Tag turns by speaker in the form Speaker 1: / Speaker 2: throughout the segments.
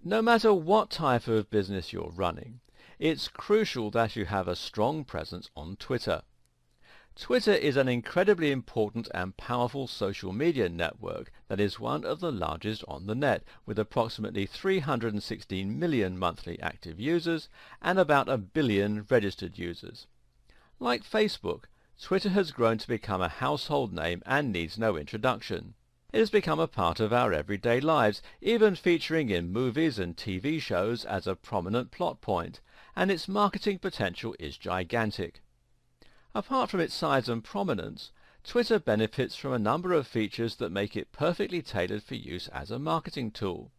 Speaker 1: No matter what type of business you're running, it's crucial that you have a strong presence on Twitter. Twitter is an incredibly important and powerful social media network that is one of the largest on the net, with approximately 316 million monthly active users and about a billion registered users. Like Facebook, Twitter has grown to become a household name and needs no introduction. It has become a part of our everyday lives, even featuring in movies and TV shows as a prominent plot point, and its marketing potential is gigantic. Apart from its size and prominence, Twitter benefits from a number of features that make it perfectly tailored for use as a marketing tool.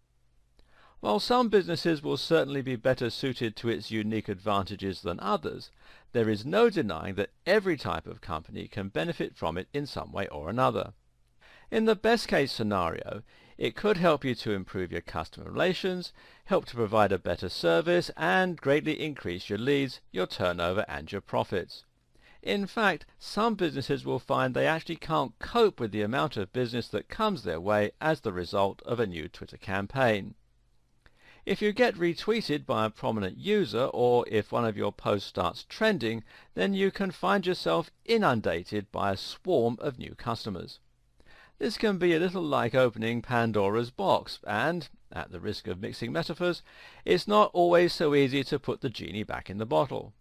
Speaker 1: While some businesses will certainly be better suited to its unique advantages than others, there is no denying that every type of company can benefit from it in some way or another. In the best case scenario, it could help you to improve your customer relations, help to provide a better service, and greatly increase your leads, your turnover, and your profits. In fact, some businesses will find they actually can't cope with the amount of business that comes their way as the result of a new Twitter campaign. If you get retweeted by a prominent user, or if one of your posts starts trending, then you can find yourself inundated by a swarm of new customers. This can be a little like opening Pandora's box, and, at the risk of mixing metaphors, it's not always so easy to put the genie back in the bottle.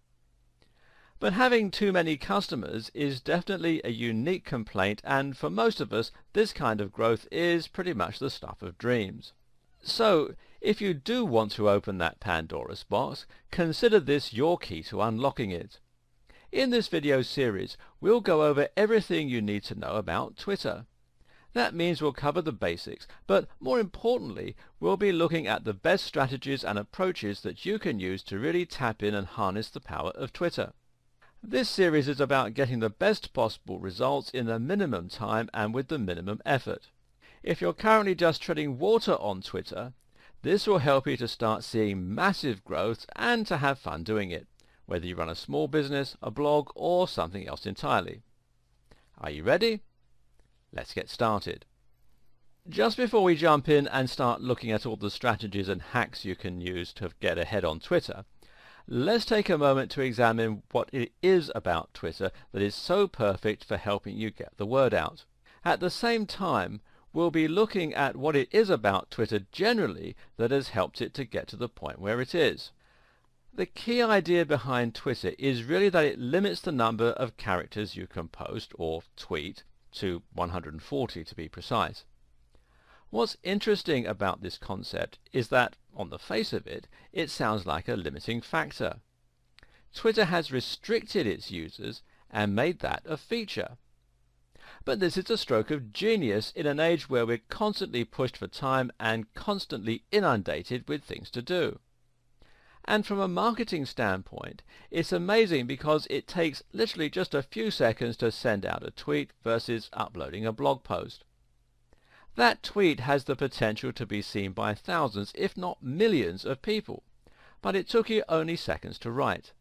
Speaker 1: But having too many customers is definitely a unique complaint, and for most of us, this kind of growth is pretty much the stuff of dreams. So, if you do want to open that Pandora's box, consider this your key to unlocking it. In this video series, we'll go over everything you need to know about Twitter. That means we'll cover the basics, but more importantly, we'll be looking at the best strategies and approaches that you can use to really tap in and harness the power of Twitter. This series is about getting the best possible results in the minimum time and with the minimum effort. If you're currently just treading water on Twitter, this will help you to start seeing massive growth and to have fun doing it, whether you run a small business, a blog, or something else entirely. Are you ready? Let's get started. Just before we jump in and start looking at all the strategies and hacks you can use to get ahead on Twitter, let's take a moment to examine what it is about Twitter that is so perfect for helping you get the word out. At the same time, we'll be looking at what it is about Twitter generally that has helped it to get to the point where it is. The key idea behind Twitter is really that it limits the number of characters you can post or tweet to 140 to be precise. What's interesting about this concept is that, on the face of it, it sounds like a limiting factor. Twitter has restricted its users and made that a feature. But this is a stroke of genius in an age where we're constantly pushed for time and constantly inundated with things to do. And from a marketing standpoint, it's amazing because it takes literally just a few seconds to send out a tweet versus uploading a blog post. That tweet has the potential to be seen by thousands, if not millions of people, but it took you only seconds to write.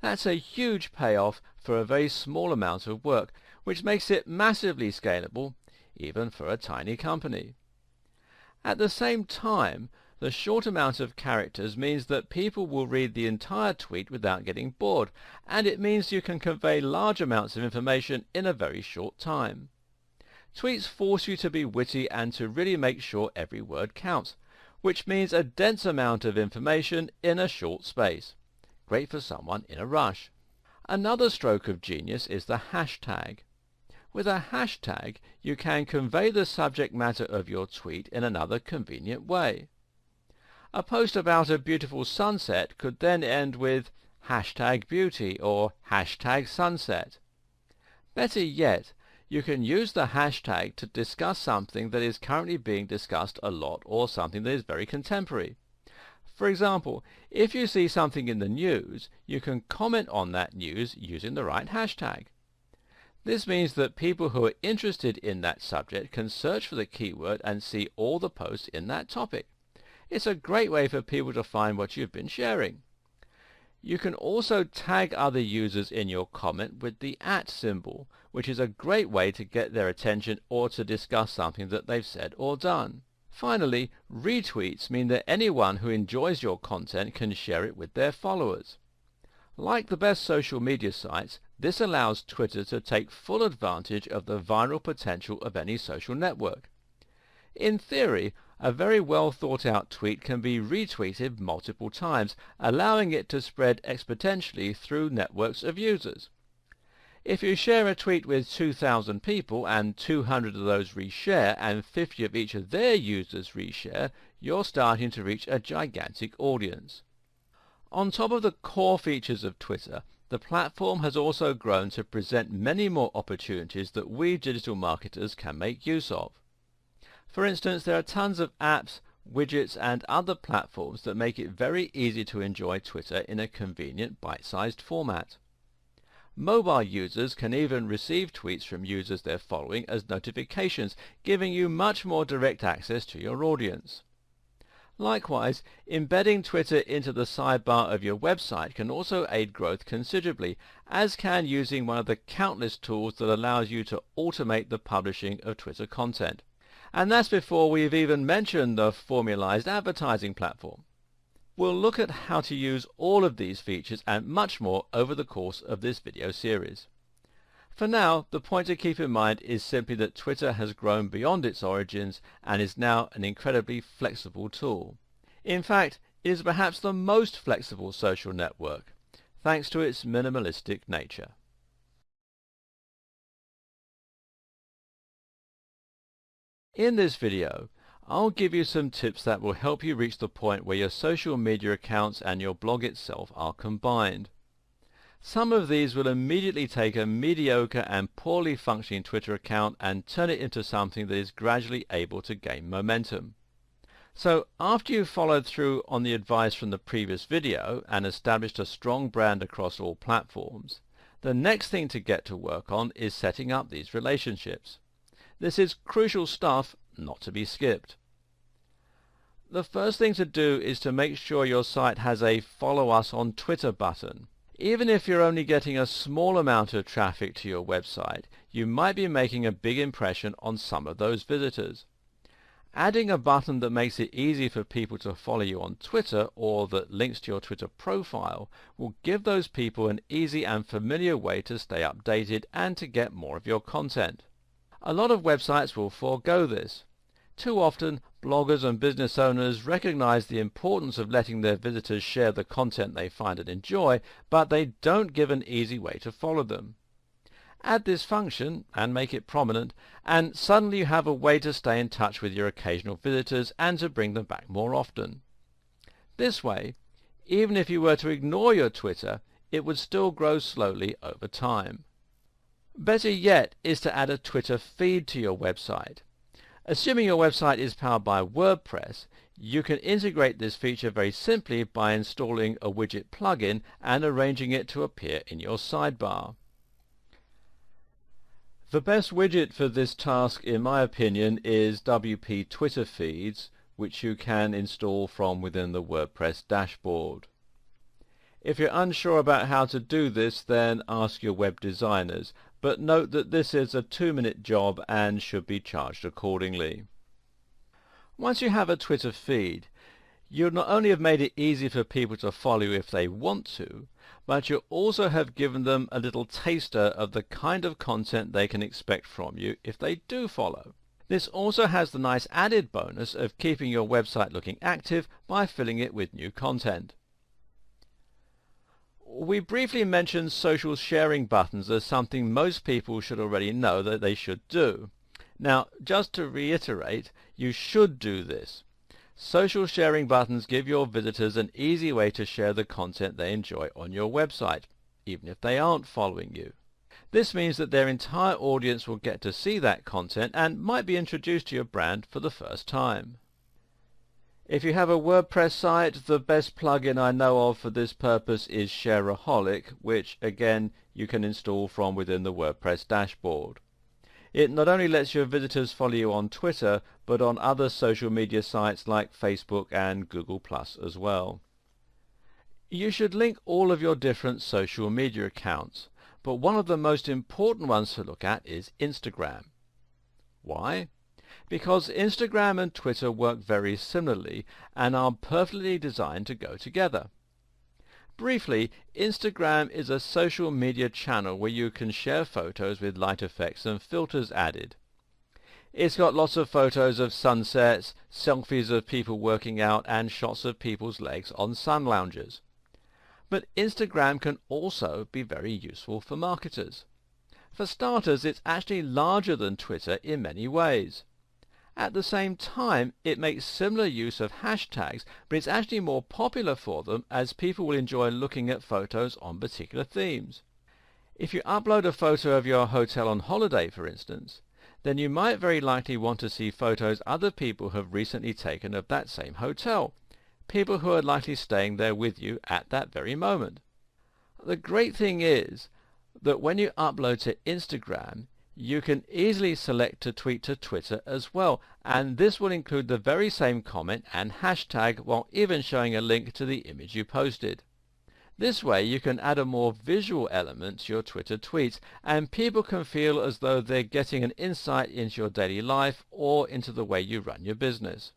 Speaker 1: That's a huge payoff for a very small amount of work, which makes it massively scalable, even for a tiny company. At the same time, the short amount of characters means that people will read the entire tweet without getting bored, and it means you can convey large amounts of information in a very short time. Tweets force you to be witty and to really make sure every word counts, which means a dense amount of information in a short space. Great for someone in a rush. Another stroke of genius is the hashtag. With a hashtag, you can convey the subject matter of your tweet in another convenient way. A post about a beautiful sunset could then end with #beauty or #sunset. Better yet, you can use the hashtag to discuss something that is currently being discussed a lot or something that is very contemporary. For example, if you see something in the news, you can comment on that news using the right hashtag. This means that people who are interested in that subject can search for the keyword and see all the posts in that topic. It's a great way for people to find what you've been sharing. You can also tag other users in your comment with the @ symbol, which is a great way to get their attention or to discuss something that they've said or done. Finally, retweets mean that anyone who enjoys your content can share it with their followers. Like the best social media sites, this allows Twitter to take full advantage of the viral potential of any social network. In theory, a very well thought out tweet can be retweeted multiple times, allowing it to spread exponentially through networks of users. If you share a tweet with 2,000 people and 200 of those reshare and 50 of each of their users reshare, you're starting to reach a gigantic audience. On top of the core features of Twitter, the platform has also grown to present many more opportunities that we digital marketers can make use of. For instance, there are tons of apps, widgets and other platforms that make it very easy to enjoy Twitter in a convenient bite-sized format. Mobile users can even receive tweets from users they're following as notifications, giving you much more direct access to your audience. Likewise, embedding Twitter into the sidebar of your website can also aid growth considerably, as can using one of the countless tools that allows you to automate the publishing of Twitter content. And that's before we've even mentioned the formalized advertising platform. We'll look at how to use all of these features and much more over the course of this video series. For now, the point to keep in mind is simply that Twitter has grown beyond its origins and is now an incredibly flexible tool. In fact, it is perhaps the most flexible social network, thanks to its minimalistic nature. In this video, I'll give you some tips that will help you reach the point where your social media accounts and your blog itself are combined. Some of these will immediately take a mediocre and poorly functioning Twitter account and turn it into something that is gradually able to gain momentum. So after you've followed through on the advice from the previous video and established a strong brand across all platforms, the next thing to get to work on is setting up these relationships. This is crucial stuff, not to be skipped. The first thing to do is to make sure your site has a Follow Us on Twitter button. Even if you're only getting a small amount of traffic to your website, you might be making a big impression on some of those visitors. Adding a button that makes it easy for people to follow you on Twitter or that links to your Twitter profile will give those people an easy and familiar way to stay updated and to get more of your content. A lot of websites will forego this. Too often, bloggers and business owners recognize the importance of letting their visitors share the content they find and enjoy, but they don't give an easy way to follow them. Add this function and make it prominent, and suddenly you have a way to stay in touch with your occasional visitors and to bring them back more often. This way, even if you were to ignore your Twitter, it would still grow slowly over time. Better yet is to add a Twitter feed to your website. Assuming your website is powered by WordPress, you can integrate this feature very simply by installing a widget plugin and arranging it to appear in your sidebar. The best widget for this task, in my opinion, is WP Twitter Feeds, which you can install from within the WordPress dashboard. If you're unsure about how to do this, then ask your web designers, but note that this is a 2-minute job and should be charged accordingly. Once you have a Twitter feed, you'll not only have made it easy for people to follow you if they want to, but you'll also have given them a little taster of the kind of content they can expect from you if they do follow. This also has the nice added bonus of keeping your website looking active by filling it with new content. We briefly mentioned social sharing buttons as something most people should already know that they should do. Now, just to reiterate, you should do this. Social sharing buttons give your visitors an easy way to share the content they enjoy on your website, even if they aren't following you. This means that their entire audience will get to see that content and might be introduced to your brand for the first time. If you have a WordPress site, the best plugin I know of for this purpose is Shareaholic, which again you can install from within the WordPress dashboard. It not only lets your visitors follow you on Twitter, but on other social media sites like Facebook and Google+ as well. You should link all of your different social media accounts, but one of the most important ones to look at is Instagram. Why? Because Instagram and Twitter work very similarly and are perfectly designed to go together. Briefly, Instagram is a social media channel where you can share photos with light effects and filters added. It's got lots of photos of sunsets, selfies of people working out, and shots of people's legs on sun loungers. But Instagram can also be very useful for marketers. For starters, it's actually larger than Twitter in many ways. At the same time, it makes similar use of hashtags, but it's actually more popular for them as people will enjoy looking at photos on particular themes. If you upload a photo of your hotel on holiday, for instance, then you might very likely want to see photos other people have recently taken of that same hotel, people who are likely staying there with you at that very moment. The great thing is that when you upload to Instagram, you can easily select to tweet to Twitter as well, and this will include the very same comment and hashtag while even showing a link to the image you posted. This way you can add a more visual element to your Twitter tweets, and people can feel as though they're getting an insight into your daily life or into the way you run your business.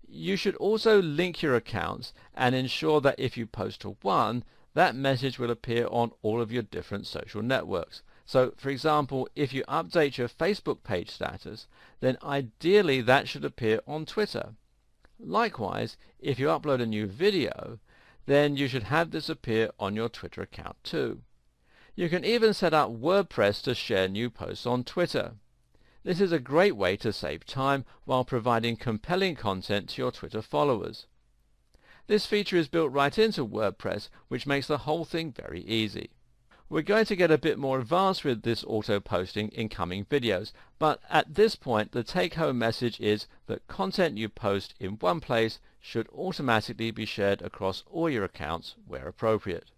Speaker 1: You should also link your accounts and ensure that if you post to one, that message will appear on all of your different social networks. So, for example, if you update your Facebook page status, then ideally that should appear on Twitter. Likewise, if you upload a new video, then you should have this appear on your Twitter account too. You can even set up WordPress to share new posts on Twitter. This is a great way to save time while providing compelling content to your Twitter followers. This feature is built right into WordPress, which makes the whole thing very easy. We're going to get a bit more advanced with this auto-posting in coming videos, but at this point the take-home message is that content you post in one place should automatically be shared across all your accounts where appropriate.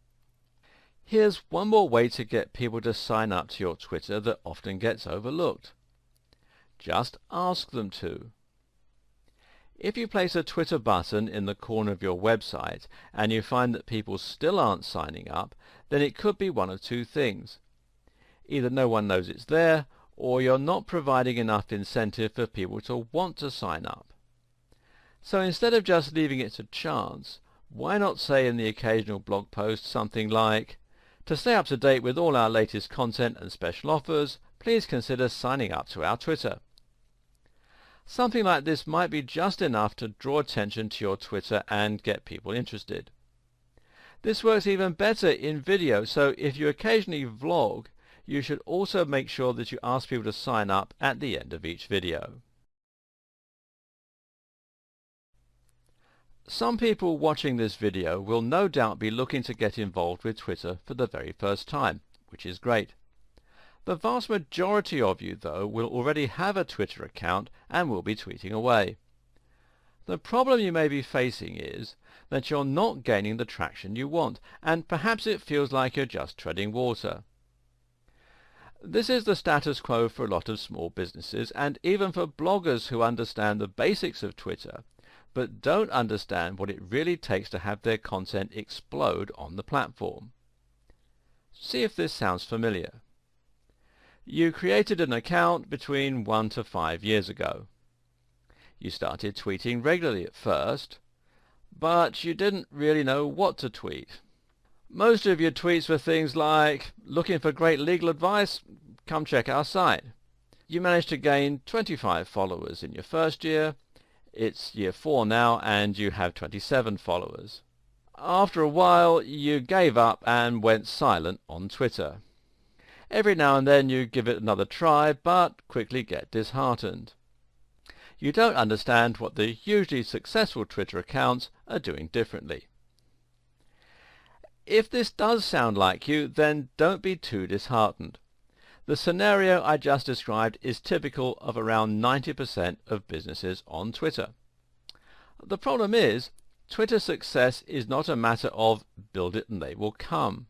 Speaker 1: Here's one more way to get people to sign up to your Twitter that often gets overlooked. Just ask them to. If you place a Twitter button in the corner of your website and you find that people still aren't signing up, then it could be one of two things. Either no one knows it's there, or you're not providing enough incentive for people to want to sign up. So instead of just leaving it to chance, why not say in the occasional blog post something like, "To stay up to date with all our latest content and special offers, please consider signing up to our Twitter." Something like this might be just enough to draw attention to your Twitter and get people interested. This works even better in video, so if you occasionally vlog, you should also make sure that you ask people to sign up at the end of each video. Some people watching this video will no doubt be looking to get involved with Twitter for the very first time, which is great. The vast majority of you, though, will already have a Twitter account and will be tweeting away. The problem you may be facing is that you're not gaining the traction you want, and perhaps it feels like you're just treading water. This is the status quo for a lot of small businesses, and even for bloggers who understand the basics of Twitter, but don't understand what it really takes to have their content explode on the platform. See if this sounds familiar. You created an account between 1 to 5 years ago. You started tweeting regularly at first, but you didn't really know what to tweet. Most of your tweets were things like, "Looking for great legal advice? Come check our site." You managed to gain 25 followers in your first year. It's year 4 now and you have 27 followers. After a while you gave up and went silent on Twitter. Every now and then you give it another try, but quickly get disheartened. You don't understand what the hugely successful Twitter accounts are doing differently. If this does sound like you, then don't be too disheartened. The scenario I just described is typical of around 90% of businesses on Twitter. The problem is, Twitter success is not a matter of build it and they will come.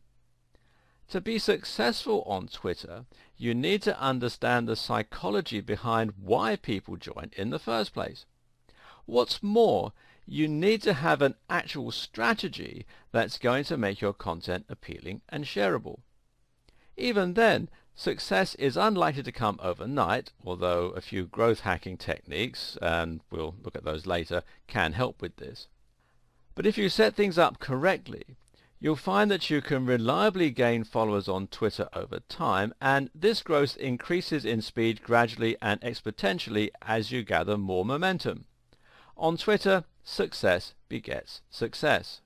Speaker 1: To be successful on Twitter, you need to understand the psychology behind why people join in the first place. What's more, you need to have an actual strategy that's going to make your content appealing and shareable. Even then, Success is unlikely to come overnight, although a few growth hacking techniques, and we'll look at those later, can help with this. But if you set things up correctly, you'll find that you can reliably gain followers on Twitter over time, and this growth increases in speed gradually and exponentially as you gather more momentum. On Twitter, success begets success.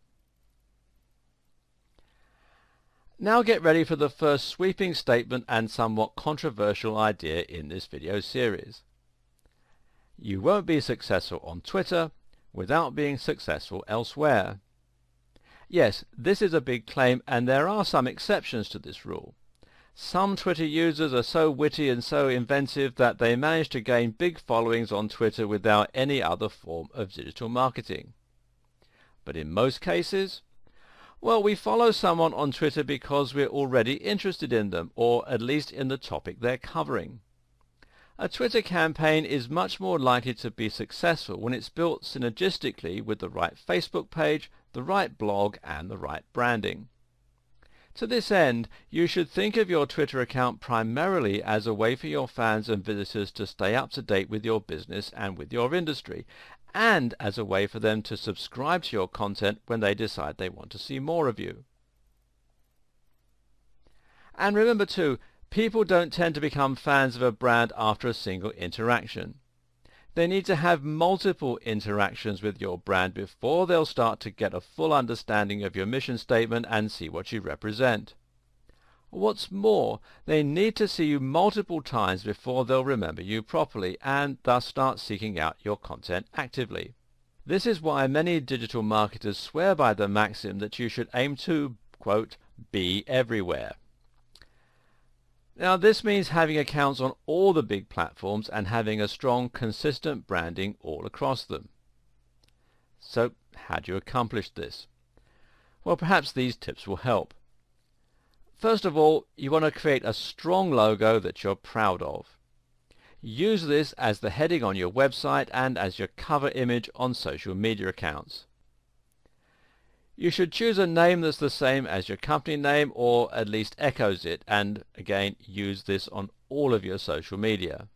Speaker 1: Now get ready for the first sweeping statement and somewhat controversial idea in this video series. You won't be successful on Twitter without being successful elsewhere. Yes, this is a big claim, and there are some exceptions to this rule. Some Twitter users are so witty and so inventive that they manage to gain big followings on Twitter without any other form of digital marketing. But in most cases, well, we follow someone on Twitter because we're already interested in them, or at least in the topic they're covering. A Twitter campaign is much more likely to be successful when it's built synergistically with the right Facebook page, the right blog, and the right branding. To this end, you should think of your Twitter account primarily as a way for your fans and visitors to stay up to date with your business and with your industry, and as a way for them to subscribe to your content when they decide they want to see more of you. And remember too, people don't tend to become fans of a brand after a single interaction. They need to have multiple interactions with your brand before they'll start to get a full understanding of your mission statement and see what you represent. What's more, they need to see you multiple times before they'll remember you properly and thus start seeking out your content actively. This is why many digital marketers swear by the maxim that you should aim to, quote, be everywhere. Now this means having accounts on all the big platforms and having a strong, consistent branding all across them. So how do you accomplish this? Well, perhaps these tips will help. First of all, you want to create a strong logo that you're proud of. Use this as the heading on your website and as your cover image on social media accounts. You should choose a name that's the same as your company name or at least echoes it, and again use this on all of your social media.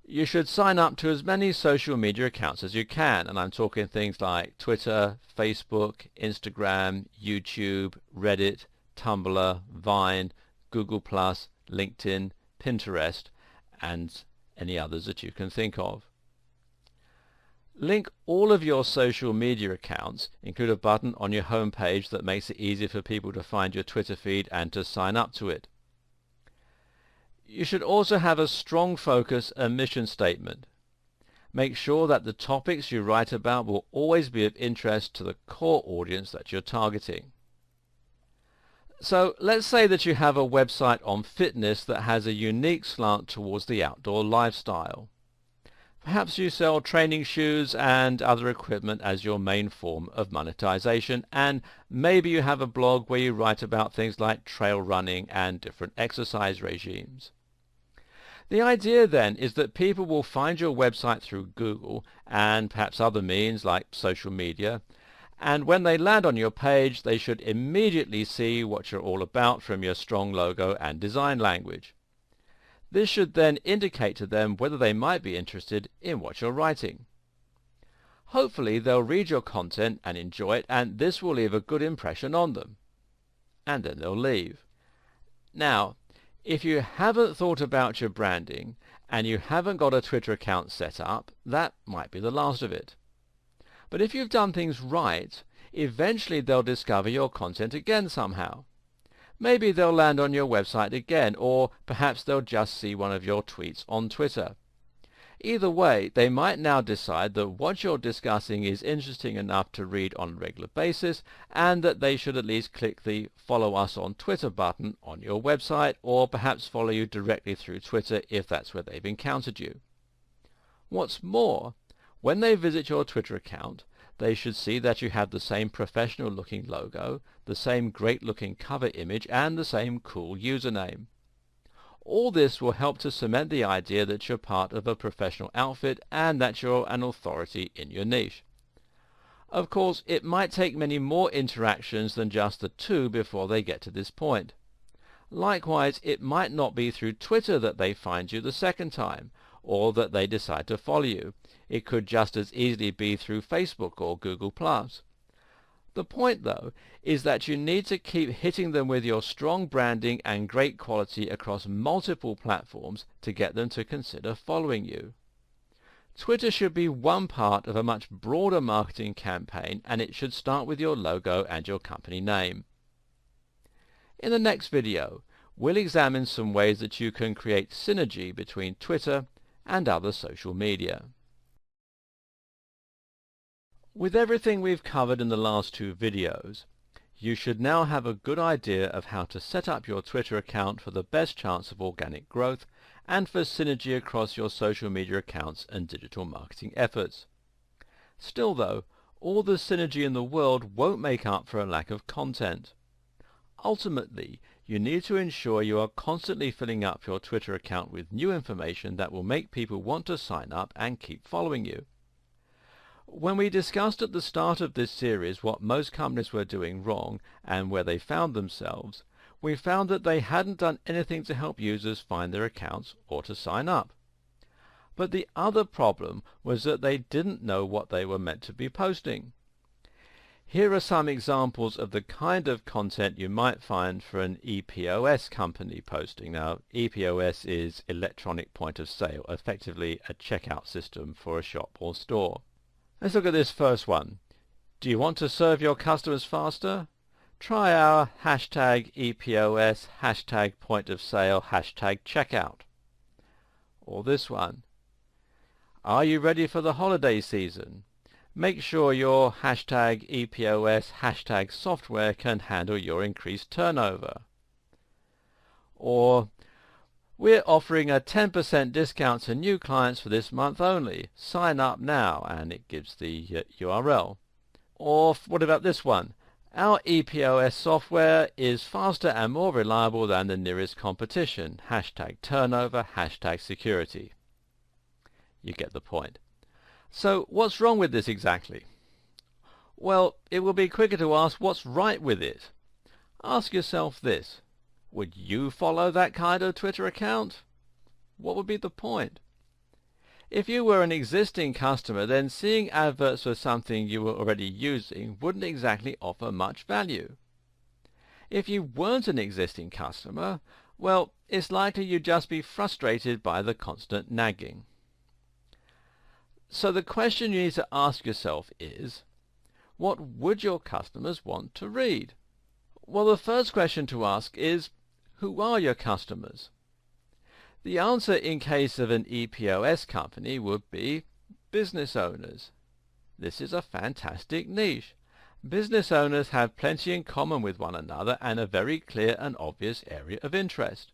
Speaker 1: You should sign up to as many social media accounts as you can, and I'm talking things like Twitter, Facebook, Instagram, YouTube, Reddit, Tumblr, Vine, Google+, LinkedIn, Pinterest, and any others that you can think of. Link all of your social media accounts, include a button on your home page that makes it easy for people to find your Twitter feed and to sign up to it. You should also have a strong focus and mission statement. Make sure that the topics you write about will always be of interest to the core audience that you're targeting. So let's say that you have a website on fitness that has a unique slant towards the outdoor lifestyle. Perhaps you sell training shoes and other equipment as your main form of monetization, and maybe you have a blog where you write about things like trail running and different exercise regimes. The idea then is that people will find your website through Google and perhaps other means like social media, and when they land on your page they should immediately see what you're all about from your strong logo and design language. This should then indicate to them whether they might be interested in what you're writing. Hopefully they'll read your content and enjoy it, and this will leave a good impression on them. And then they'll leave. Now, if you haven't thought about your branding and you haven't got a Twitter account set up, that might be the last of it. But if you've done things right, eventually they'll discover your content again somehow. Maybe they'll land on your website again, or perhaps they'll just see one of your tweets on Twitter. Either way, they might now decide that what you're discussing is interesting enough to read on a regular basis, and that they should at least click the Follow Us on Twitter button on your website, or perhaps follow you directly through Twitter if that's where they've encountered you. What's more, when they visit your Twitter account, they should see that you have the same professional-looking logo, the same great-looking cover image, and the same cool username. All this will help to cement the idea that you're part of a professional outfit and that you're an authority in your niche. Of course, it might take many more interactions than just the two before they get to this point. Likewise, it might not be through Twitter that they find you the second time, or that they decide to follow you. It could just as easily be through Facebook or Google+. The point, though, is that you need to keep hitting them with your strong branding and great quality across multiple platforms to get them to consider following you. Twitter should be one part of a much broader marketing campaign, and it should start with your logo and your company name. In the next video, we'll examine some ways that you can create synergy between Twitter and other social media. With everything we've covered in the last two videos, you should now have a good idea of how to set up your Twitter account for the best chance of organic growth and for synergy across your social media accounts and digital marketing efforts. Still though, all the synergy in the world won't make up for a lack of content. Ultimately, you need to ensure you are constantly filling up your Twitter account with new information that will make people want to sign up and keep following you. When we discussed at the start of this series what most companies were doing wrong and where they found themselves, we found that they hadn't done anything to help users find their accounts or to sign up. But the other problem was that they didn't know what they were meant to be posting. Here are some examples of the kind of content you might find for an EPOS company posting. Now, EPOS is electronic point of sale, effectively a checkout system for a shop or store. Let's look at this first one. Do you want to serve your customers faster? Try our hashtag EPOS, hashtag point of sale, hashtag checkout. Or this one. Are you ready for the holiday season? Make sure your hashtag EPOS, hashtag software can handle your increased turnover. Or, we're offering a 10% discount to new clients for this month only. Sign up now, and it gives the URL. Or what about this one? Our EPOS software is faster and more reliable than the nearest competition. Hashtag turnover, hashtag security. You get the point. So what's wrong with this exactly? Well, it will be quicker to ask what's right with it. Ask yourself this. Would you follow that kind of Twitter account? What would be the point? If you were an existing customer, then seeing adverts for something you were already using wouldn't exactly offer much value. If you weren't an existing customer, well, it's likely you'd just be frustrated by the constant nagging. So the question you need to ask yourself is, what would your customers want to read? Well, the first question to ask is, who are your customers? The answer in case of an EPOS company would be business owners. This is a fantastic niche. Business owners have plenty in common with one another and a very clear and obvious area of interest.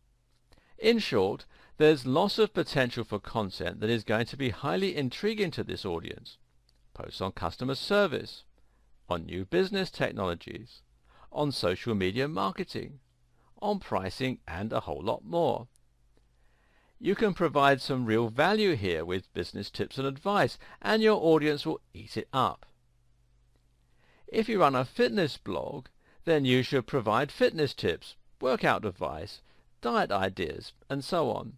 Speaker 1: In short, there's lots of potential for content that is going to be highly intriguing to this audience. Posts on customer service, on new business technologies, on social media marketing, on pricing, and a whole lot more. You can provide some real value here with business tips and advice, and your audience will eat it up. If you run a fitness blog, then you should provide fitness tips, workout advice, diet ideas, and so on.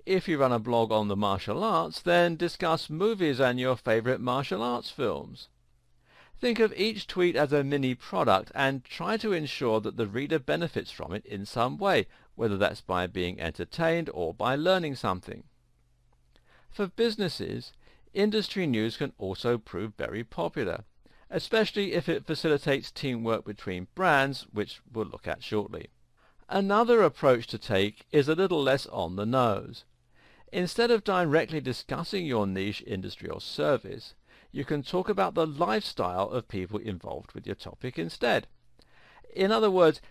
Speaker 1: If you run a blog on the martial arts, then discuss movies and your favorite martial arts films. Think of each tweet as a mini product and try to ensure that the reader benefits from it in some way, whether that's by being entertained or by learning something. For businesses, industry news can also prove very popular, especially if it facilitates teamwork between brands, which we'll look at shortly. Another approach to take is a little less on the nose. Instead of directly discussing your niche industry or service, you can talk about the lifestyle of people involved with your topic instead. In other words,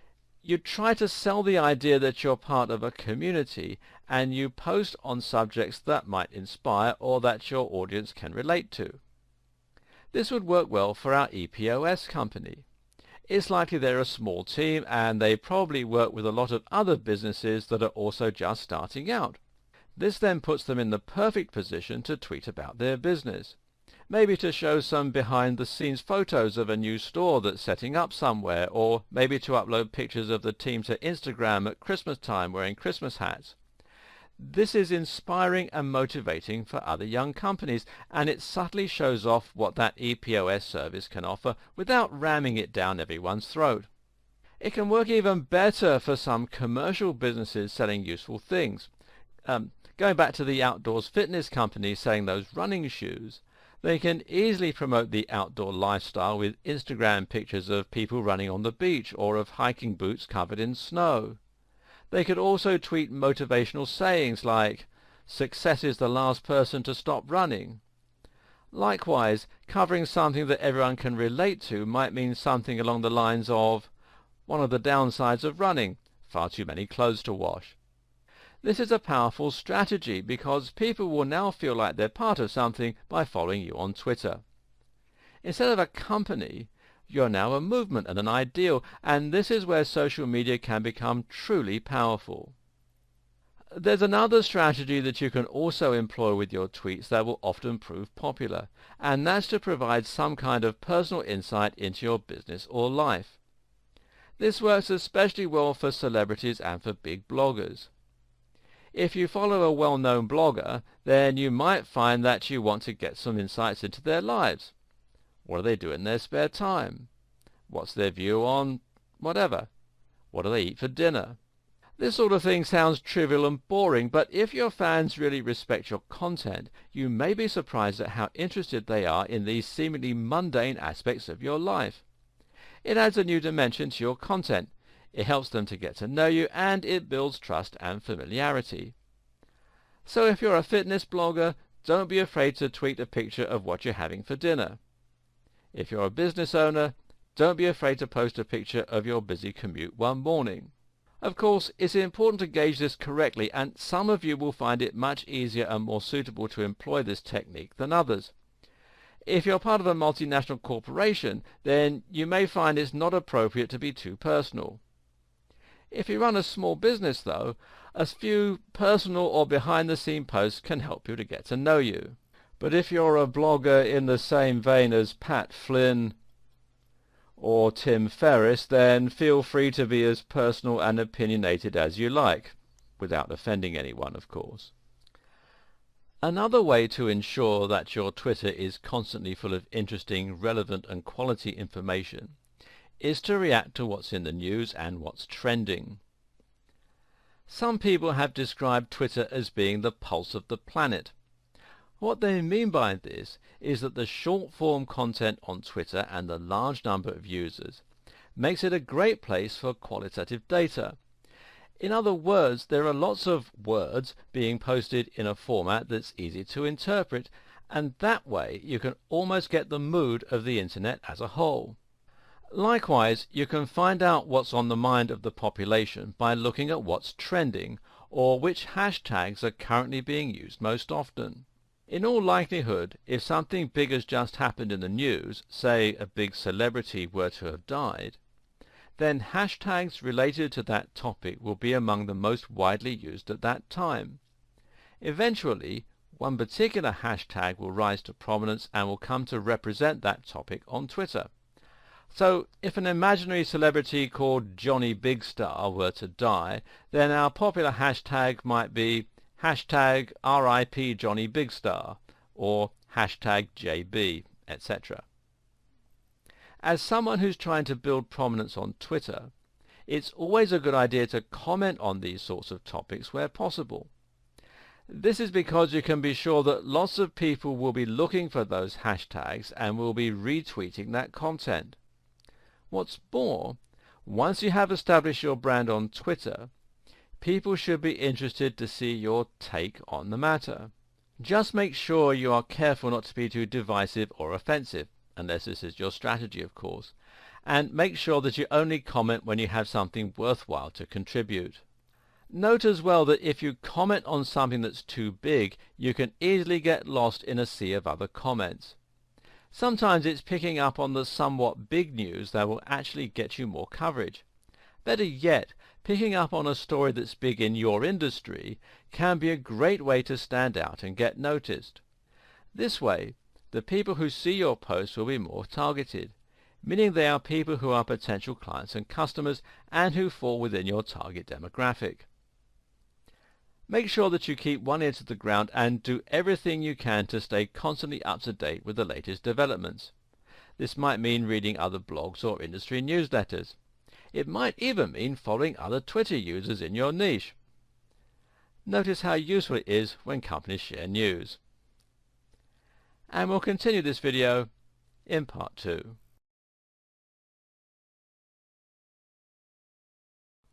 Speaker 1: you try to sell the idea that you're part of a community and you post on subjects that might inspire or that your audience can relate to. This would work well for our EPOS company. It's likely they're a small team and they probably work with a lot of other businesses that are also just starting out. This then puts them in the perfect position to tweet about their business. maybe to show some behind-the-scenes photos of a new store that's setting up somewhere, or maybe to upload pictures of the team to Instagram at Christmas time wearing Christmas hats. This is inspiring and motivating for other young companies, and it subtly shows off what that EPOS service can offer without ramming it down everyone's throat. It can work even better for some commercial businesses selling useful things. Going back to the outdoors fitness companies selling those running shoes, they can easily promote the outdoor lifestyle with Instagram pictures of people running on the beach or of hiking boots covered in snow. They could also tweet motivational sayings like, "Success is the last person to stop running." Likewise, covering something that everyone can relate to might mean something along the lines of, "One of the downsides of running, far too many clothes to wash." This is a powerful strategy because people will now feel like they're part of something by following you on Twitter. Instead of a company, you're now a movement and an ideal, and this is where social media can become truly powerful. There's another strategy that you can also employ with your tweets that will often prove popular, and that's to provide some kind of personal insight into your business or life. This works especially well for celebrities and for big bloggers. If you follow a well-known blogger, then you might find that you want to get some insights into their lives. What do they do in their spare time? What's their view on whatever? What do they eat for dinner? This sort of thing sounds trivial and boring, but if your fans really respect your content, you may be surprised at how interested they are in these seemingly mundane aspects of your life. It adds a new dimension to your content. It helps them to get to know you, and it builds trust and familiarity. So if you're a fitness blogger, don't be afraid to tweet a picture of what you're having for dinner. If you're a business owner, don't be afraid to post a picture of your busy commute one morning. Of course, it's important to gauge this correctly, and some of you will find it much easier and more suitable to employ this technique than others. If you're part of a multinational corporation, then you may find it's not appropriate to be too personal. If you run a small business, though, a few personal or behind-the-scene posts can help you to get to know you. But if you're a blogger in the same vein as Pat Flynn or Tim Ferriss, then feel free to be as personal and opinionated as you like, without offending anyone, of course. Another way to ensure that your Twitter is constantly full of interesting, relevant and quality information is to react to what's in the news and what's trending. Some people have described Twitter as being the pulse of the planet. What they mean by this is that the short-form content on Twitter and the large number of users makes it a great place for qualitative data. In other words, there are lots of words being posted in a format that's easy to interpret, and that way you can almost get the mood of the internet as a whole. Likewise, you can find out what's on the mind of the population by looking at what's trending, or which hashtags are currently being used most often. In all likelihood, if something big has just happened in the news, say a big celebrity were to have died, then hashtags related to that topic will be among the most widely used at that time. Eventually, one particular hashtag will rise to prominence and will come to represent that topic on Twitter. So, if an imaginary celebrity called Johnny Big Star were to die, then our popular hashtag might be hashtag RIP Johnny Big Star, or hashtag JB, etc. As someone who's trying to build prominence on Twitter, it's always a good idea to comment on these sorts of topics where possible. This is because you can be sure that lots of people will be looking for those hashtags and will be retweeting that content. What's more, once you have established your brand on Twitter, people should be interested to see your take on the matter. Just make sure you are careful not to be too divisive or offensive, unless this is your strategy, of course, and make sure that you only comment when you have something worthwhile to contribute. Note as well that if you comment on something that's too big, you can easily get lost in a sea of other comments. Sometimes it's picking up on the somewhat big news that will actually get you more coverage. Better yet, picking up on a story that's big in your industry can be a great way to stand out and get noticed. This way, the people who see your posts will be more targeted, meaning they are people who are potential clients and customers and who fall within your target demographic. Make sure that you keep one ear to the ground and do everything you can to stay constantly up to date with the latest developments. This might mean reading other blogs or industry newsletters. It might even mean following other Twitter users in your niche. Notice how useful it is when companies share news. And we'll continue this video in part 2.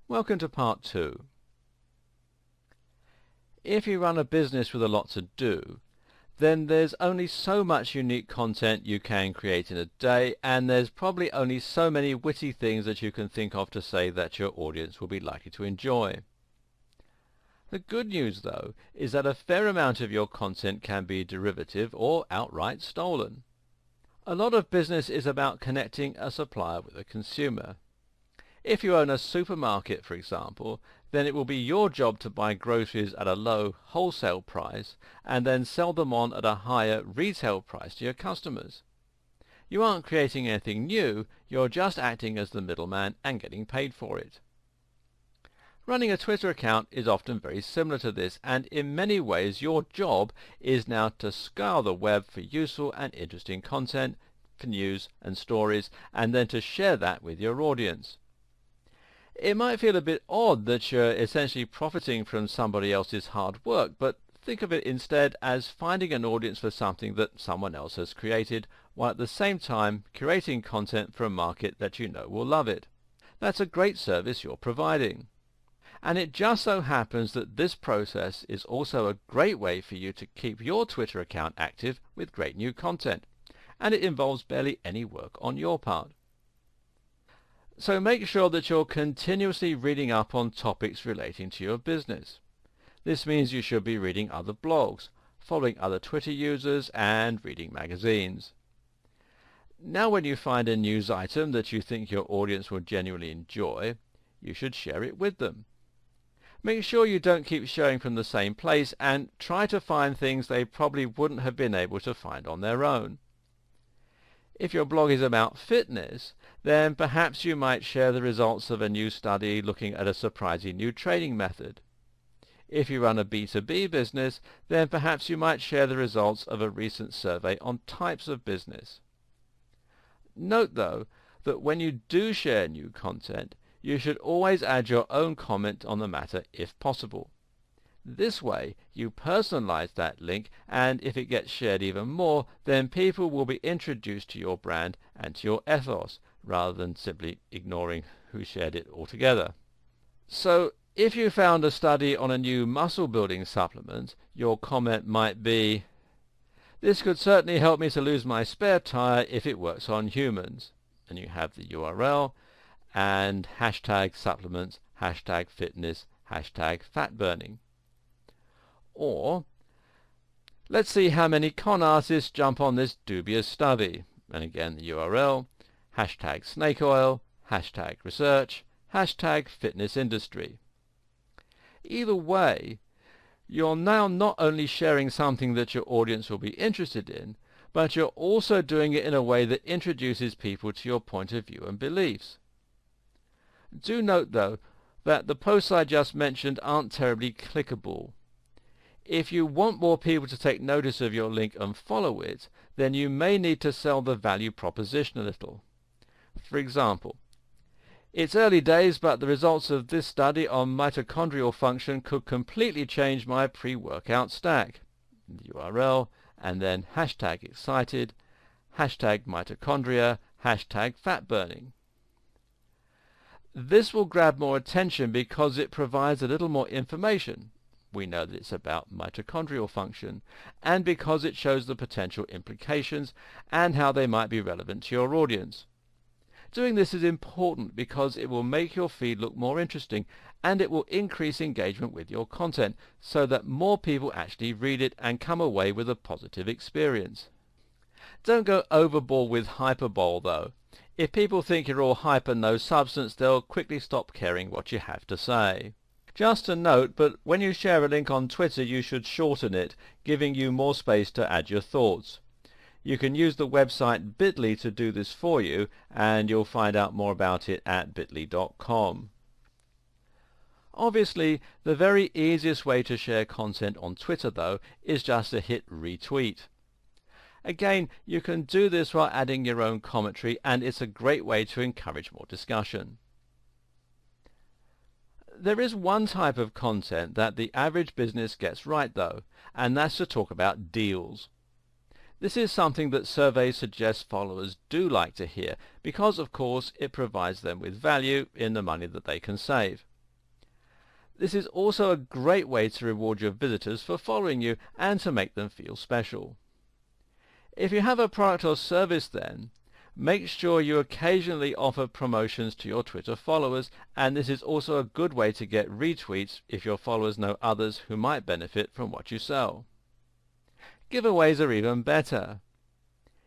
Speaker 1: Welcome to part 2. If you run a business with a lot to do, then there's only so much unique content you can create in a day, and there's probably only so many witty things that you can think of to say that your audience will be likely to enjoy. The good news, though, is that a fair amount of your content can be derivative or outright stolen. A lot of business is about connecting a supplier with a consumer. If you own a supermarket, for example, then it will be your job to buy groceries at a low wholesale price and then sell them on at a higher retail price to your customers. You aren't creating anything new, you're just acting as the middleman and getting paid for it. Running a Twitter account is often very similar to this, and in many ways your job is now to scour the web for useful and interesting content, for news and stories, and then to share that with your audience. It might feel a bit odd that you're essentially profiting from somebody else's hard work, but think of it instead as finding an audience for something that someone else has created, while at the same time curating content for a market that you know will love it. That's a great service you're providing. And it just so happens that this process is also a great way for you to keep your Twitter account active with great new content, and it involves barely any work on your part. So make sure that you're continuously reading up on topics relating to your business. This means you should be reading other blogs, following other Twitter users, and reading magazines. Now when you find a news item that you think your audience will genuinely enjoy, you should share it with them. Make sure you don't keep sharing from the same place, and try to find things they probably wouldn't have been able to find on their own. If your blog is about fitness, then perhaps you might share the results of a new study looking at a surprising new training method. If you run a B2B business, then perhaps you might share the results of a recent survey on types of business. Note, though, that when you do share new content, you should always add your own comment on the matter if possible. This way, you personalize that link, and if it gets shared even more, then people will be introduced to your brand and to your ethos, rather than simply ignoring who shared it altogether. So, if you found a study on a new muscle-building supplement, your comment might be, "This could certainly help me to lose my spare tire if it works on humans." And you have the URL, and hashtag supplements, hashtag fitness, hashtag fat burning. Or, let's see how many con artists jump on this dubious study. And again the URL, hashtag snake oil, hashtag research, hashtag fitness industry. Either way, you're now not only sharing something that your audience will be interested in, but you're also doing it in a way that introduces people to your point of view and beliefs. Do note, though, that the posts I just mentioned aren't terribly clickable. If you want more people to take notice of your link and follow it, then you may need to sell the value proposition a little. For example, "It's early days, but the results of this study on mitochondrial function could completely change my pre-workout stack." The URL, and then hashtag excited, hashtag mitochondria, hashtag fat burning. This will grab more attention because it provides a little more information. We know that it's about mitochondrial function, and because it shows the potential implications and how they might be relevant to your audience. Doing this is important because it will make your feed look more interesting, and it will increase engagement with your content so that more people actually read it and come away with a positive experience. Don't go overboard with hyperbole, though. If people think you're all hype and no substance, they'll quickly stop caring what you have to say. Just a note, but when you share a link on Twitter, you should shorten it, giving you more space to add your thoughts. You can use the website bit.ly to do this for you, and you'll find out more about it at bit.ly.com. Obviously, the very easiest way to share content on Twitter, though, is just to hit retweet. Again, you can do this while adding your own commentary, and it's a great way to encourage more discussion. There is one type of content that the average business gets right, though, and that's to talk about deals. This is something that surveys suggest followers do like to hear because, of course, it provides them with value in the money that they can save. This is also a great way to reward your visitors for following you and to make them feel special. If you have a product or service, then make sure you occasionally offer promotions to your Twitter followers, and this is also a good way to get retweets if your followers know others who might benefit from what you sell. Giveaways are even better.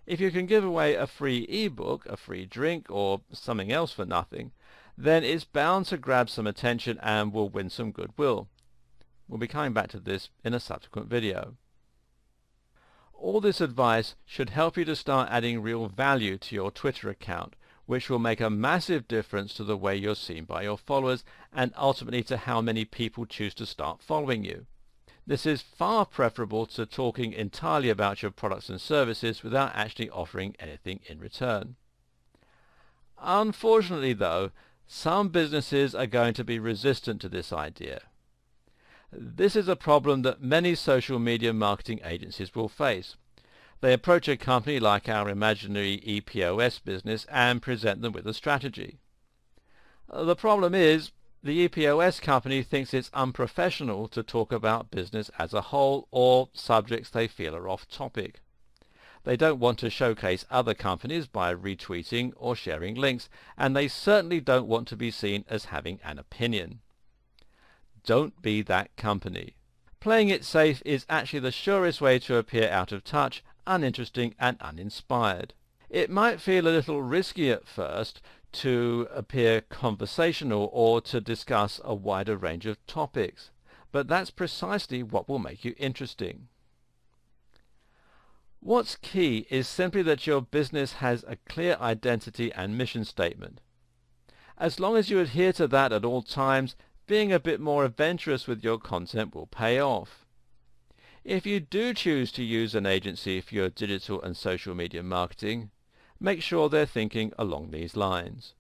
Speaker 1: If you can give away a free ebook, a free drink, or something else for nothing, then it's bound to grab some attention and will win some goodwill. We'll be coming back to this in a subsequent video. All this advice should help you to start adding real value to your Twitter account, which will make a massive difference to the way you're seen by your followers and ultimately to how many people choose to start following you. This is far preferable to talking entirely about your products and services without actually offering anything in return. Unfortunately, though, some businesses are going to be resistant to this idea. This is a problem that many social media marketing agencies will face. They approach a company like our imaginary EPOS business and present them with a strategy. The problem is, the EPOS company thinks it's unprofessional to talk about business as a whole or subjects they feel are off topic. They don't want to showcase other companies by retweeting or sharing links, and they certainly don't want to be seen as having an opinion. Don't be that company. Playing it safe is actually the surest way to appear out of touch, uninteresting and uninspired. It might feel a little risky at first to appear conversational or to discuss a wider range of topics, but that's precisely what will make you interesting. What's key is simply that your business has a clear identity and mission statement. As long as you adhere to that at all times, being a bit more adventurous with your content will pay off. If you do choose to use an agency for your digital and social media marketing, make sure they're thinking along these lines.